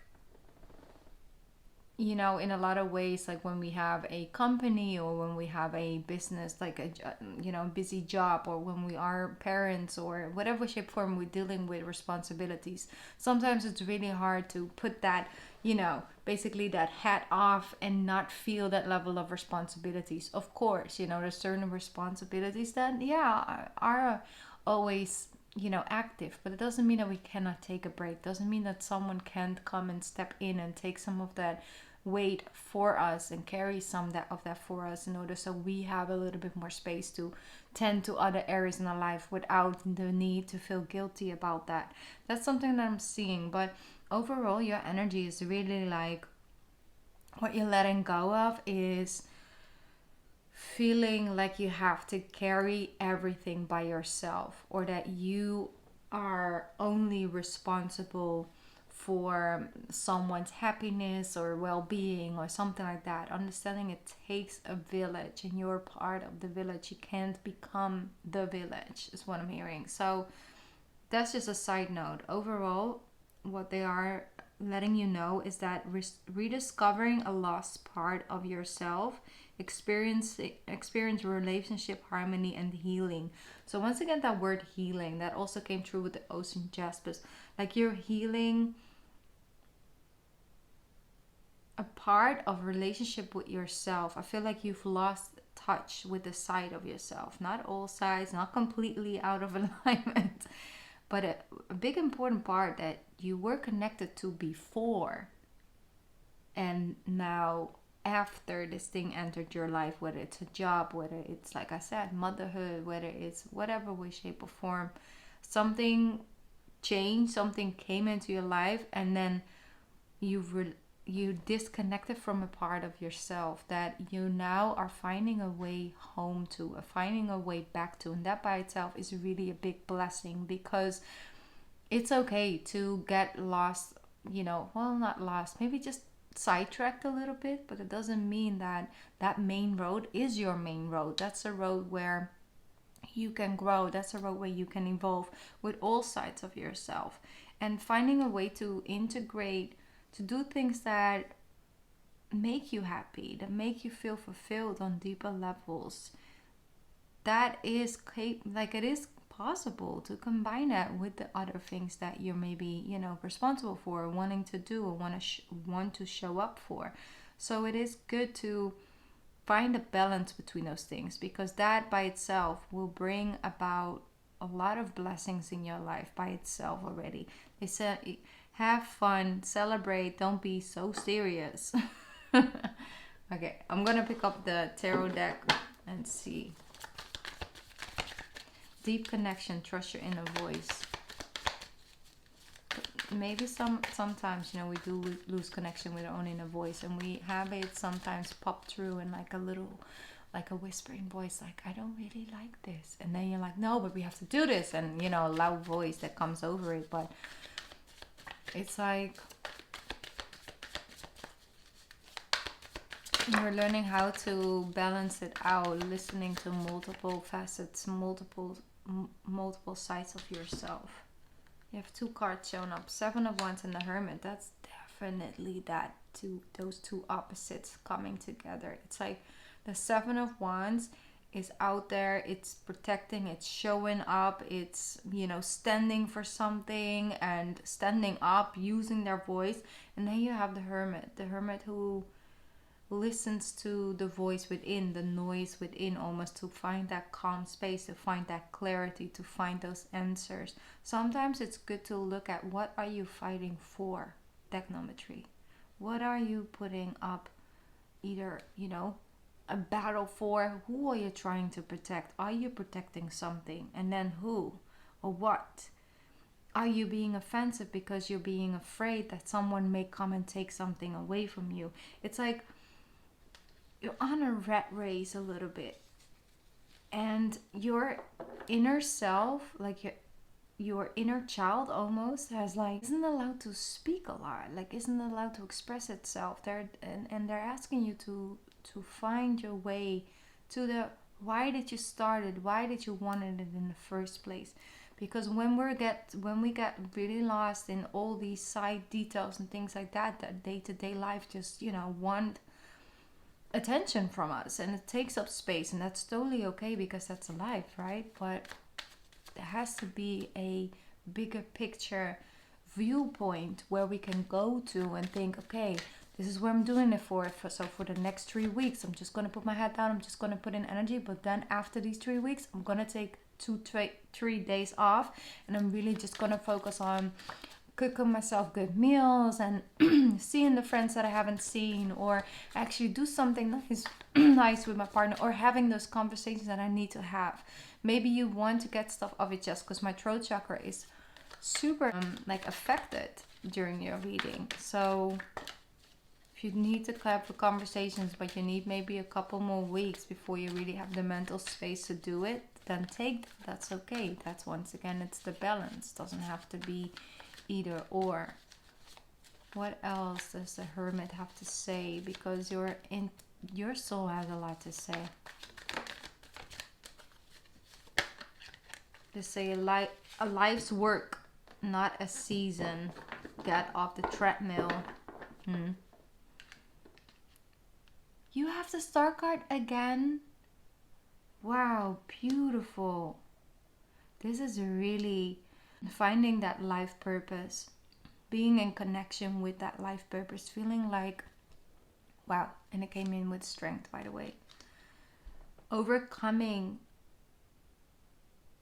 in a lot of ways, like when we have a company or when we have a business, like a busy job, or when we are parents, or whatever shape form we're dealing with responsibilities, sometimes it's really hard to put that, basically that hat off and not feel that level of responsibilities. Of course, there's certain responsibilities that are always active, but it doesn't mean that we cannot take a break. Doesn't mean that someone can't come and step in and take some of that weight for us and carry some of that for us, in order so we have a little bit more space to tend to other areas in our life without the need to feel guilty about that. That's something that I'm seeing. But overall, your energy is really like, what you're letting go of is feeling like you have to carry everything by yourself, or that you are only responsible for someone's happiness or well-being or something like that. Understanding it takes a village and you're part of the village. You can't become the village is what I'm hearing. So that's just a side note. Overall, what they are letting you know is that rediscovering a lost part of yourself, experience relationship harmony and healing. So once again, that word healing, that also came through with the ocean Jaspis. Like you're healing a part of relationship with yourself. I feel like you've lost touch with the side of yourself. Not all sides, not completely out of alignment, But a big important part that you were connected to before, and now after this thing entered your life, whether it's a job, whether it's, like I said, motherhood, whether it's whatever way, shape, or form, something changed, something came into your life, and then you disconnected from a part of yourself that you now are finding a way home to, finding a way back to. And that by itself is really a big blessing, because it's okay to get lost, well, not lost, maybe just sidetracked a little bit, but it doesn't mean that that main road is your main road. That's a road where you can grow. That's a road where you can evolve with all sides of yourself, and finding a way to integrate, to do things that make you happy, that make you feel fulfilled on deeper levels. That is it is possible to combine that with the other things that you're maybe responsible for, wanting to do, or want to show up for. So it is good to find a balance between those things, because that by itself will bring about a lot of blessings in your life by itself already. They said, have fun, celebrate, don't be so serious. Okay, I'm gonna pick up the tarot deck and see. Deep connection, trust your inner voice. Maybe sometimes we do lose connection with our own inner voice, and we have it sometimes pop through in like a whispering voice, like, I don't really like this, and then you're like, no, but we have to do this, and a loud voice that comes over it. But it's like you're learning how to balance it out, listening to multiple facets, multiple sides of yourself. You have two cards showing up, Seven of Wands and the Hermit. That's definitely those two opposites coming together. It's like the Seven of Wands is out there, it's protecting, it's showing up, it's standing for something and standing up, using their voice. And then you have the Hermit who listens to the voice within, the noise within, almost, to find that calm space, to find that clarity, to find those answers. Sometimes it's good to look at, what are you fighting for? Technometry. What are you putting up? Either a battle for. Who are you trying to protect? Are you protecting something? And then who or what? Are you being offensive because you're being afraid that someone may come and take something away from you? It's like you're on a rat race a little bit, and your inner self, like your inner child, almost isn't allowed to speak a lot, isn't allowed to express itself. They're asking you to find your way to the why did you start it, why did you want it in the first place. Because when we get really lost in all these side details and things like that day-to-day life just want attention from us, and it takes up space, and that's totally okay, because that's life, right? But there has to be a bigger picture viewpoint where we can go to and think, okay, this is what I'm doing it for. So for the next 3 weeks, I'm just going to put my head down, I'm just going to put in energy. But then after these 3 weeks, I'm going to take 3 days off, and I'm really just going to focus on cooking myself good meals and seeing the friends that I haven't seen, or actually do something nice with my partner, or having those conversations that I need to have. Maybe you want to get stuff off your chest, because my throat chakra is super affected during your reading. So if you need to have the conversations, but you need maybe a couple more weeks before you really have the mental space to do it, then that's okay. That's, once again, it's the balance. It doesn't have to be either or. What else does the Hermit have to say? Because your soul has a lot to say. They say a life's work, not a season. Get off the treadmill. You have the Star card again. Wow, beautiful. This is really finding that life purpose, being in connection with that life purpose, feeling like, wow, and it came in with strength, by the way. Overcoming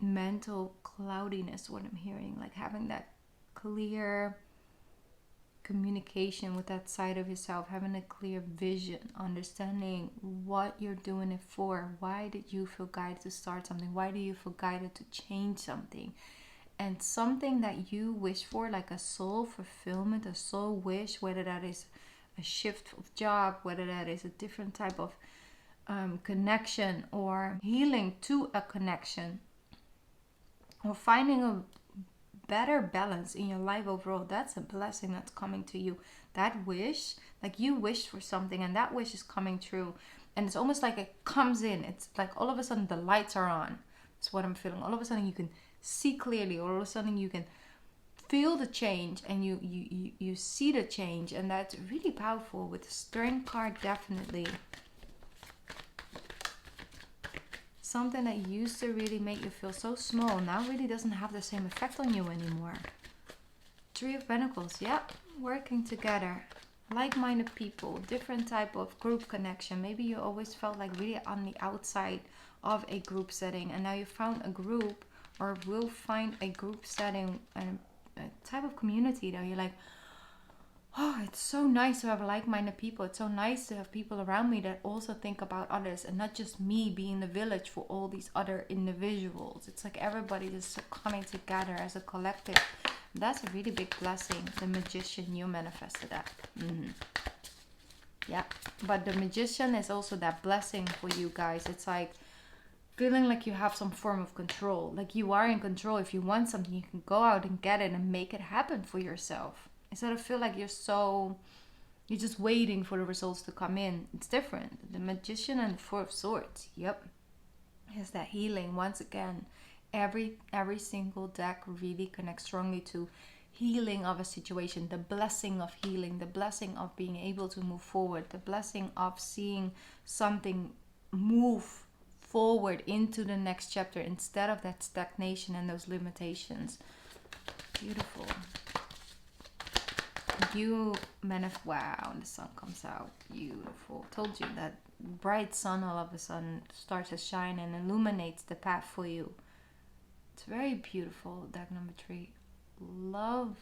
mental cloudiness, what I'm hearing, like having that clear communication with that side of yourself, having a clear vision, understanding what you're doing it for. Why did you feel guided to start something? Why do you feel guided to change something? And something that you wish for, like a soul fulfillment, a soul wish, whether that is a shift of job, whether that is a different type of connection, or healing to a connection, or finding a better balance in your life overall. That's a blessing that's coming to you. That wish, like you wished for something and that wish is coming true, and it's almost like it comes in. It's like all of a sudden the lights are on. That's what I'm feeling. All of a sudden you can see clearly. All of a sudden you can feel the change, and you see the change, and that's really powerful. With the Strength card, definitely something that used to really make you feel so small now really doesn't have the same effect on you anymore. Three of Pentacles, yep, working together, like-minded people, different type of group connection. Maybe you always felt like really on the outside of a group setting, and now you found a group, or will find a group setting and a type of community that you're like, oh, it's so nice to have like-minded people. It's so nice to have people around me that also think about others, and not just me being the village for all these other individuals. It's like everybody is coming together as a collective. That's a really big blessing. The Magician, you manifested that. Yeah, but the Magician is also that blessing for you guys. It's like feeling like you have some form of control. Like you are in control. If you want something, you can go out and get it and make it happen for yourself. Instead of feel like you're just waiting for the results to come in. It's different. The Magician and the Four of Swords. Yep. Is that healing. Once again, every single deck really connects strongly to healing of a situation. The blessing of healing. The blessing of being able to move forward. The blessing of seeing something move forward into the next chapter instead of that stagnation and those limitations. Beautiful. Wow, the sun comes out. Beautiful. Told you that bright sun all of a sudden starts to shine and illuminates the path for you. It's very beautiful. Deck number 3. Love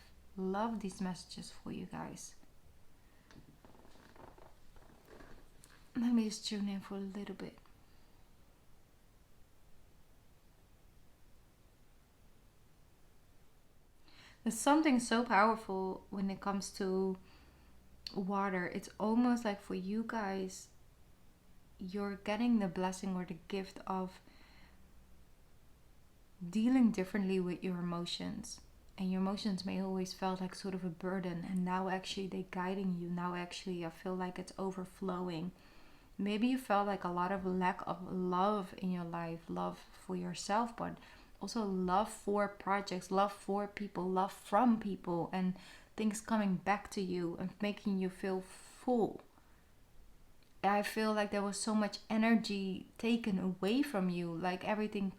these messages for you guys. Let me just tune in for a little bit. There's something so powerful when it comes to water. It's almost like for you guys, you're getting the blessing or the gift of dealing differently with your emotions. And your emotions may always felt like sort of a burden, and now actually they're guiding you. Now actually I feel like it's overflowing. Maybe you felt like a lot of lack of love in your life, love for yourself, but also love for projects, love for people, love from people, and things coming back to you and making you feel full. I feel like there was so much energy taken away from you, like everything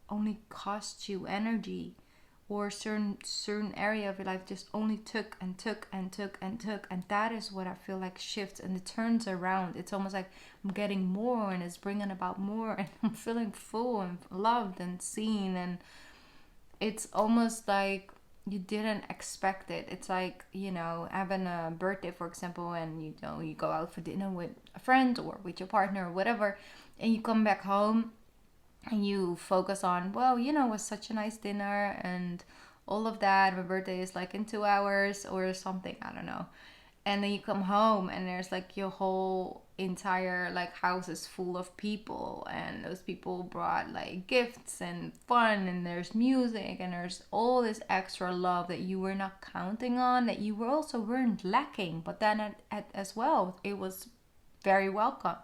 only cost you energy, or certain area of your life just only took, and that is what I feel like shifts and it turns around. It's almost like I'm getting more and it's bringing about more, and I'm feeling full and loved and seen, and it's almost like you didn't expect it. It's like, having a birthday, for example, and you go out for dinner with a friend or with your partner or whatever, and you come back home and you focus on, it was such a nice dinner and all of that. My birthday is like in 2 hours or something, I don't know. And then you come home and there's like your whole entire like house is full of people, and those people brought like gifts and fun, and there's music, and there's all this extra love that you were not counting on, that you weren't lacking, but then as well, it was very welcome.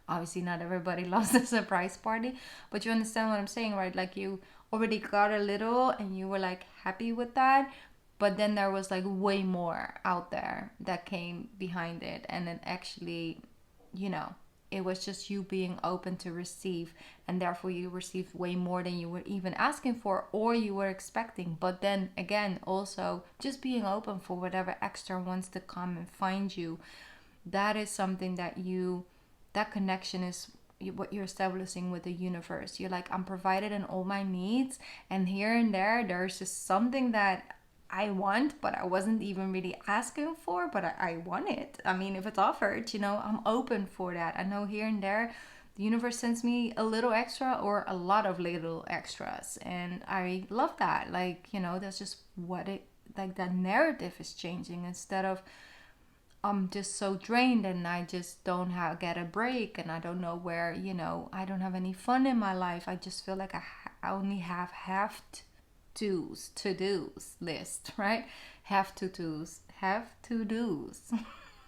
Obviously, not everybody loves the surprise party, but you understand what I'm saying, right? Like you already got a little and you were like happy with that, but then there was like way more out there that came behind it. And then actually, it was just you being open to receive, and therefore you received way more than you were even asking for or you were expecting. But then again, also just being open for whatever extra wants to come and find you. That is something that connection is what you're establishing with the universe. You're like, I'm provided in all my needs, and here and there's just something that I want, but I wasn't even really asking for, but I want it. I mean, if it's offered, I'm open for that. I know here and there the universe sends me a little extra or a lot of little extras, and I love that. Like, that's just what it, like, that narrative is changing. Instead of I'm just so drained and I just don't get a break, and I don't know where, I don't have any fun in my life. I just feel like I only have to-dos list, right? Have to-dos.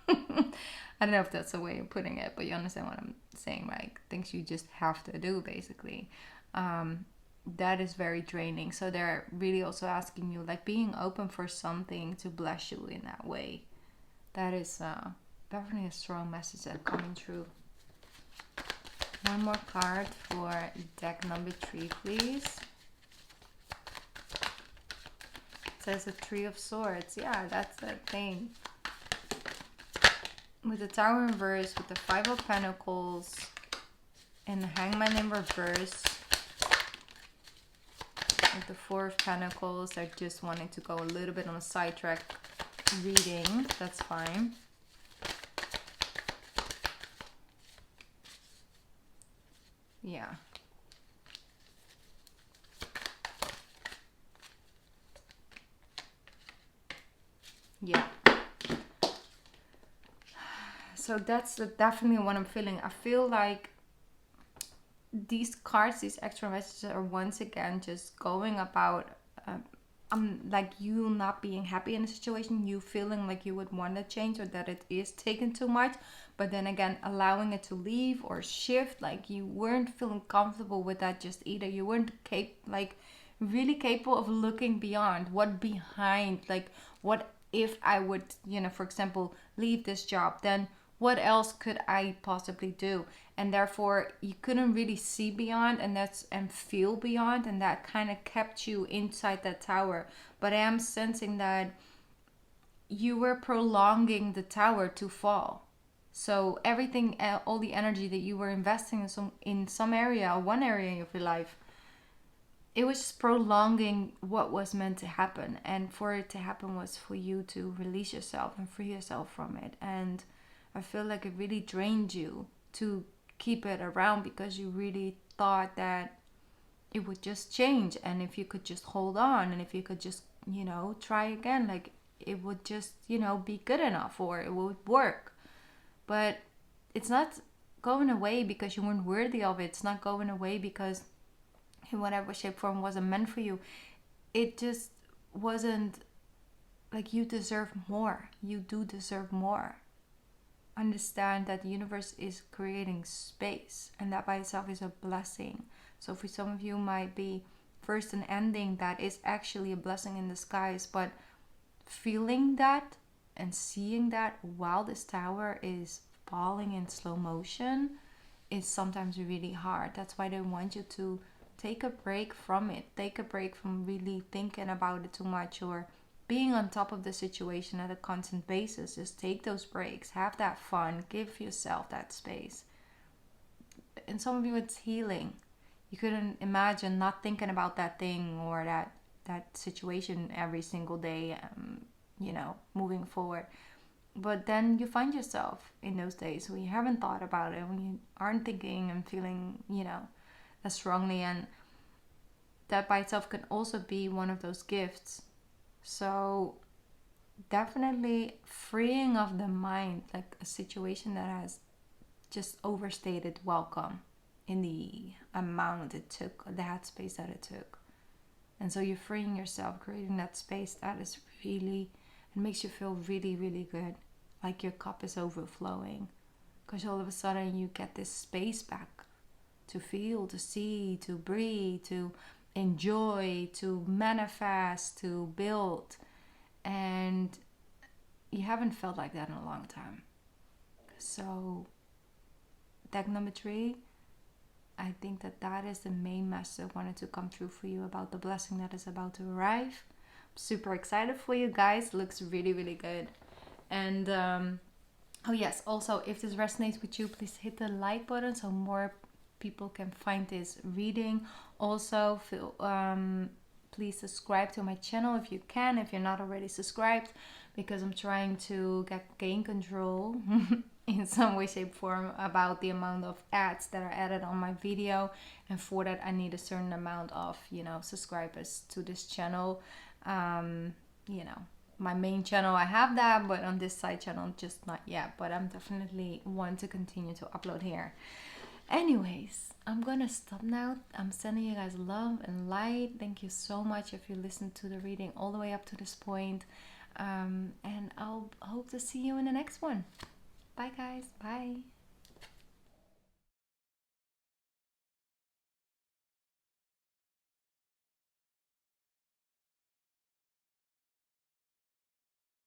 I don't know if that's a way of putting it, but you understand what I'm saying, right? Things you just have to do, basically. That is very draining. So they're really also asking you, like, being open for something to bless you in that way. That is definitely a strong message that's coming through. One more card for deck number 3, please. It says a 3 of Swords. Yeah, that's the thing. With the Tower in reverse, with the 5 of Pentacles, and the Hangman in reverse, with the 4 of Pentacles. I just wanted to go a little bit on a sidetrack reading. That's fine. Yeah. Yeah. So that's definitely what I'm feeling. I feel like these cards, these extra messages, are once again just going about like you not being happy in a situation, you feeling like you would want to change or that it is taking too much, but then again allowing it to leave or shift. Like you weren't feeling comfortable with that just either. You weren't really capable of looking beyond what behind, like what if I would, for example, leave this job, then what else could I possibly do? And therefore you couldn't really see beyond and feel beyond, and that kind of kept you inside that tower. But I am sensing that you were prolonging the tower to fall. So everything, all the energy that you were investing in some area, one area of your life, it was just prolonging what was meant to happen. And for it to happen was for you to release yourself and free yourself from it. And I feel like it really drained you to keep it around, because you really thought that it would just change, and if you could just hold on, and if you could just try again, like it would just be good enough, or it would work. But it's not going away because you weren't worthy of it. It's not going away because in whatever shape form wasn't meant for you. It just wasn't. Like, you deserve more. You do deserve more. Understand that the universe is creating space, and that by itself is a blessing. So for some of you might be first an ending that is actually a blessing in disguise, but feeling that and seeing that while this tower is falling in slow motion is sometimes really hard. That's why they want you to take a break from it. Take a break from really thinking about it too much or being on top of the situation at a constant basis. Just take those breaks, have that fun, give yourself that space. And some of you, it's healing. You couldn't imagine not thinking about that thing or that situation every single day, moving forward. But then you find yourself in those days when you haven't thought about it, when you aren't thinking and feeling, as strongly. And that by itself can also be one of those gifts. So definitely freeing of the mind, like a situation that has just overstated welcome in the amount it took, the headspace that it took. And so you're freeing yourself, creating that space that is really, it makes you feel really, really good. Like your cup is overflowing. Because all of a sudden you get this space back to feel, to see, to breathe, to enjoy, to manifest, to build. And you haven't felt like that in a long time. So deck number 3, I think that is the main message I wanted to come through for you about the blessing that is about to arrive. I'm super excited for you guys. It looks really, really good. And oh yes, also if this resonates with you, please hit the like button so more people can find this reading. Also, feel, please subscribe to my channel if you can, if you're not already subscribed, because I'm trying to gain control in some way, shape, form about the amount of ads that are added on my video, and for that I need a certain amount of, you know, subscribers to this channel. You know, my main channel I have that, but on this side channel just not yet, but I'm definitely want to continue to upload here. Anyways, I'm gonna stop now. I'm sending you guys love and light. Thank you so much if you listened to the reading all the way up to this point. And I'll hope to see you in the next one. Bye guys. Bye.